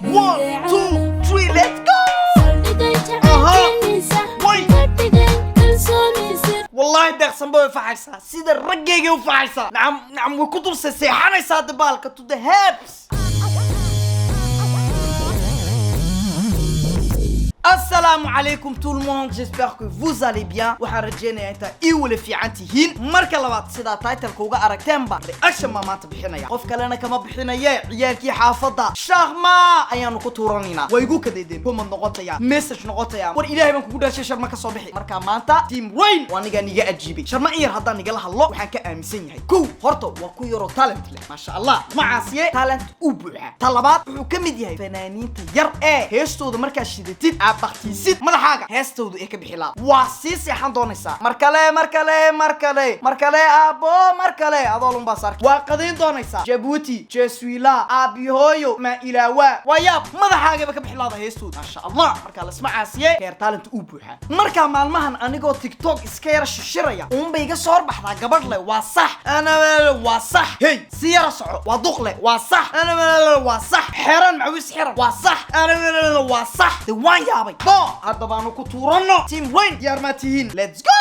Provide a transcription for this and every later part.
1 2 3 let's go والله دقسم بوي فحيسا سيدا الرقيقي وفحيسا نعم وكتب سيحاني ساد بالك to the hips. Assalamu alaikum tout le monde, j'espère que vous allez bien. waxaan rajeynayaa inta ii wala fiican tihiin. marka labaad sida title-ka uga aragteen baa reaction ma maanta bixinaya. qof kalena kama bixinaya ciyaalkii xaafada Sharma ayaanu ku tuuranina. way igu kadeedeen comment noqotaya message noqotaya war ilaahay baan kugu dhaashay Sharma ka soo bixi. marka maanta team Rain waa niga niga ajiibay. Sharma in yar haddaan nigala hadlo waxaan ka aaminsan yahay kow horta waa ku yaro talent leh ma sha Allah macaasiye talent u buuxa. talabaad wuxuu ka mid yahay fanaaniinta yar ee heestooda markaa shidatid baqtiisid madaxaaga heestoodu ee ka bixilaa waa sii seexan doonaysaa markale abo markale adoolun baa sarki waa qadayn doonaysaa Djibouti Jesuila abihooyo ma ilaawa wayaab madaxaaga ka bixilaada heestoodu ma sha Allah marka la ismacaasiye heer talent u buuxa. marka maalmahan anigoo TikTok iska yar shishiraya bay iga soo baxdaa gabadh leh waa sax ana waa sax hey si yar soco waa duqle waa sax ana waa sax xeran macawis xeran waa sax ana waa sax waan yaabay هذا بانو كتورنا تيم وين يا رماتيين let's go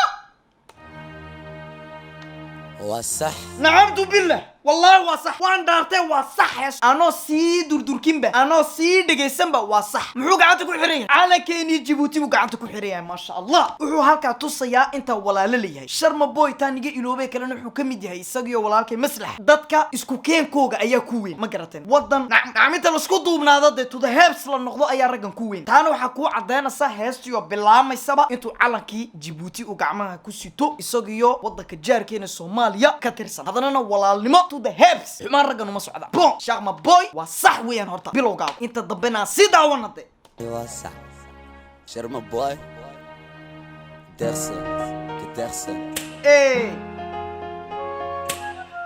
وصح نعم بالله والله وصح وان دارتي وصح انا سي دردركينبا انا سي دغيسنبا وصح محو غعنت ku xireen على كيني جيبوتي بو غعنت ku xireen ما شاء الله wuxuu halka tusaya inta walaalo leeyahay Sharma boy taaniga iloobay kalena wuxuu kamid yahay isagiyo walaalkay maslax dadka isku keenkooga ayaa ku weyn ma garateen wadan nacamita la isku duubnaado to the hips la noqdo ayaa ragan ku weyn taana waxa ku cadeynaysa heestiyo bilaameysaba intuu calankii Djibouti u gacmaha ku sito isagiyo wadanka jaarkeena Soomaaliya ka tirsan hadana walaalnimo to the hips ما رجعنا مسعودة بون شغمة بوي وصح وين هرتا بلوغاو انت ضبنا سيدا ونطي وصح شرما بوي درسن كدرسن ايه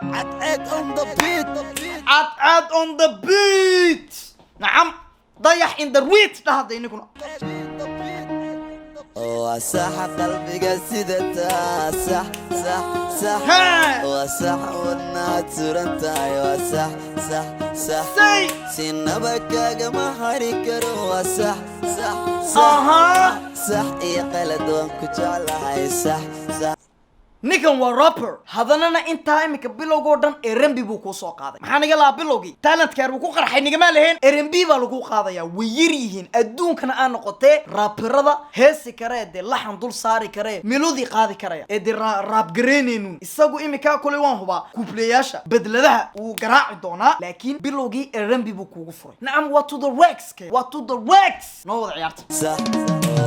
عد on the beat عد on the beat نعم ضيح in the wheat ده هذا يكون وصح قلبي قصيدتها صح صح صح وصح والنهار ترنتاي وصح صح صح سينبك ما هريكرو وصح صح صح صح يا قلد وانك جعلها صح صح ninkan waa rapper hadanana inta imika bilowgo dhan R&B buu ku soo qaaday maxaa niga la bilowgi talentkeer uu ku qarxay nigama lahayn R&B baa lagu qaadaya way yar yihiin adduunkana aan noqotay rapperada heesi kare ee laxan dul saari kare melody qaadi kare ee rap gareeneenu isagu imika kulay waan huba kubleyaasha bedladaha uu garaaci doona laakiin bilowgi R&B buu kugu furay naam waa to the wax waa to the wax noo wada ciyaarta صح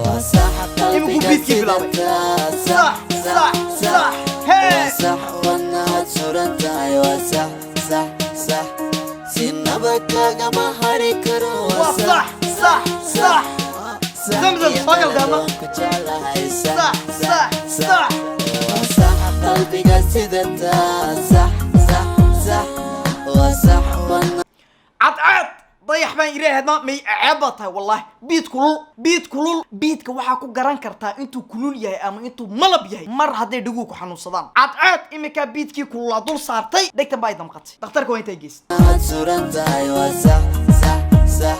وصح قلبي قصيدتها صح صح صح صح والنهار ترنتاي وصح صح صح سينبك ما هريكرو وصح صح صح زمزم فقل قالنا صح صح صح وصح قلبي قصيدتها صح صح صح وصح والنهار عد ضيح بان يري هذا مي عبطها والله بيت كلول بيتك waxa ku garan kartaa intuu kulul yahay ama intuu malab yahay mar haday dhigu ku xanuunsadaan cad imika beatkii kulula dul saartay dhigta bay damqatay dhakhtarka waa intay gees surantay wasax sax sax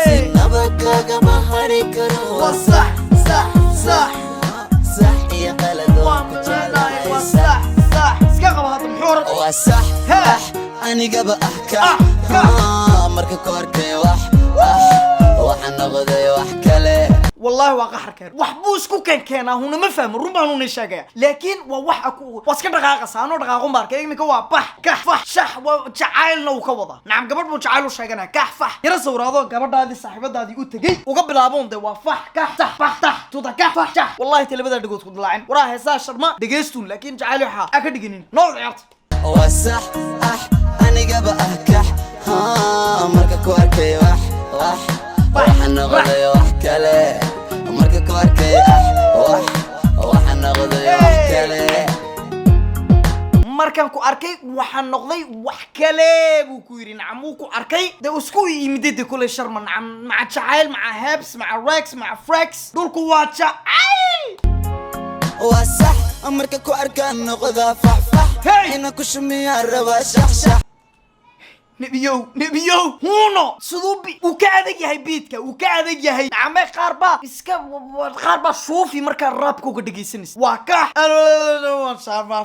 sinabaka ma hari karo wasax sax sax sax ya qalad wasax sax iska qaba hada muxuu wasax aniga ba ahka marka koorkay wax waxaan noqday wax kale والله وقحر كان وحبوس كو كان هنا ما فهم ربما هنا شاقة لكن ووح أكو واسكن دقاقة سانو دقاقون بارك يمي كوا بح كحفح شح وجعايلنا وكوضا نعم قبل وجعايلو شاقنا كحفح يرسو راضو قبل هذه صاحبة هذه قلت جي وقبل أبون ده وفح كحتح بحتح تودا كحفح شح والله تلي بدل دقوت كود لاعين وراه هسا شرما دقيستون لكن جعايلو حا أكد دقينين نوض عيارت وصح أنا قبل أكح مركا كواركي وح waxaan noqday wax kale marka koorkay waxaan noqday wax kale markan ku arkay waxaan noqday wax kale buu ku yiri nacam ku arkay de isku yimidid kulay Sharma nacam ma jacayl ma habs ma rex ma frex dulku waa jacayl wasax marka ku arkaan noqda faxfax ina ku shumiya raba shaxshax نبيو هونو صدوبي وكادك يا بيتك وكادك يا عمي قاربا اسكا قاربا شوفي مركا رابكو كدغيسنس واكح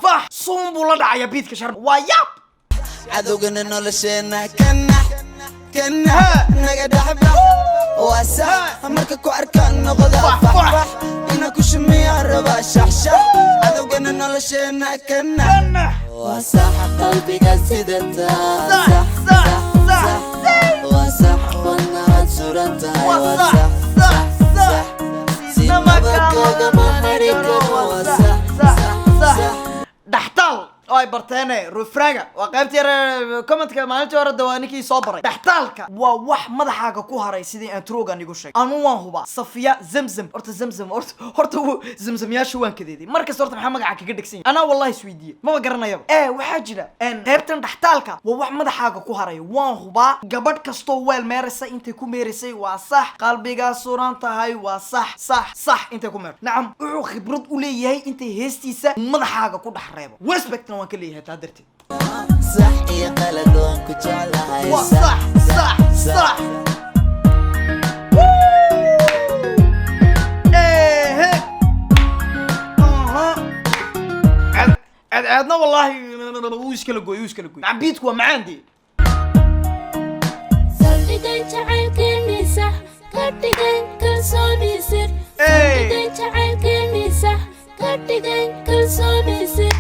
فح صومبو لا دعيا بيتك شرب وياب عدوغنا نولشينا كنا نقد احبه واسح مركا كو اركان نقد فح انا كشمي الربا شحشح عدوغنا نولشينا كنا واسح قلبي قصيدته صح واسح وانا صورته واسح صح سينما بكا ما هريك واسح دحتال اي برتانه روفراغا وقيبتي كومنت مالتي ورا دوانيكي soo baray dhaxtaalka waa wax madaxaaga ku haray sidii aan troogan igu sheeg anu waan huba safiya zamzam horta zamzamyaashu waan kadeeday markaas horta maxaa magaca kaga dhigsan ana wallahi isweydiye ma garanayaba waxa jira qaybtan dhaxtaalka waa wax madaxaaga ku haray waan huba gabadh kasto weel meeraysa intay ku meerisay waa sax qalbiga suuran tahay waa sax intay ku meer nacam wuxuu khibrad u leeyahay intay heestiisa madaxaaga ku dhaxreebo respect وكليه هتقدرتي صح يا قلد وانكو جعلها صح ايه عدنا والله وش كلا قوي عم بيتكو معاندي صدقين تعال كلمي صح كردقين كل صوبي سر صدقين تعال كلمي صح كردقين كل صوبي سر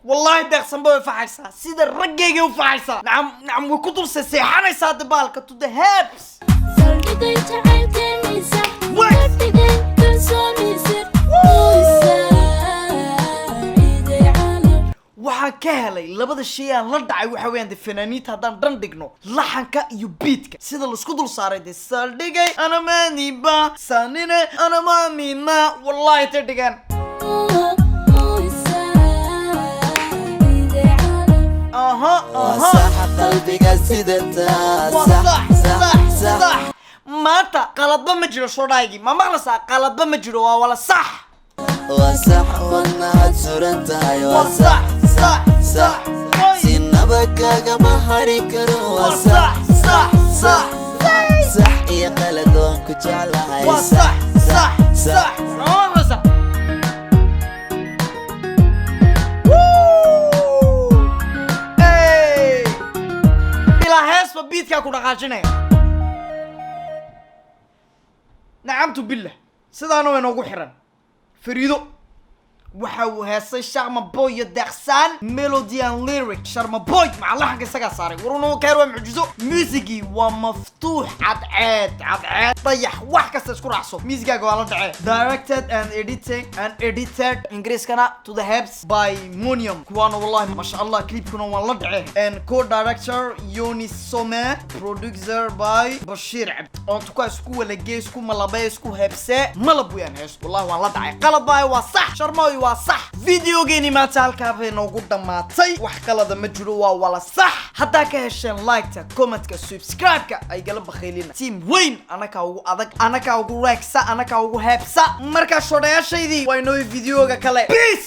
والله دقسم بو فاعسا سيد الرجيجي وفاعسا نعم وكتب سيحاني صاد بالك تو ذا هيبس صدقين تعال كلمي صح كردقين كل صوبي سر waxaan ka helay labada shay aan la dhacay waxa weeyaan fanaaniinta hadaan dhan dhigno laxanka iyo beatka sida la isku dul saaray saldhigay ana maaniba sanine ana maamina wallahi tadigan صح قلبي قصيدته صح maanta qaladba ma jiro soo dhaaygi ma maqlaysaa qaladba ma jiro waa wala sax وصح وانا صورتها وصح سينما بكا ما هريك وصح يا قلد وانكو جعلها صح بلا هيس ببيتك كو دقاجينيا نعمت بالله سدانو وينوغو خيران فريدو وحاو هاسي شارما بوي داخسان ميلودي ان ليريك شارما بوي مع لحن كساقا صاري ورونو كايرو معجزو ميوزيكي ومفتوح عاد طيح واح كسا اسكو رحصو ميوزيكا قوالا دعي directed and edited انجريس كان to the Habs by Monium كوانو والله ما شاء الله كليب كنا والله دعي and co-director يوني سومي producer by بشير عبد انتو كا اسكو ولقي اسكو ملابي اسكو هبسي ملابويان هيس والله والله دعي قلب باي وصح شرموي صح فيديو جيني ما تعالكا بينو قداماتي wax qalada ma jiro waa wala sax hadaa ka hesheen like ta comment ka subscribe ka ay galab bakhaylina team weyn anaka ugu adag anaka ugu reeksa anaka ugu heebsa marka shodayaashaydii waa inoo videoga kale peace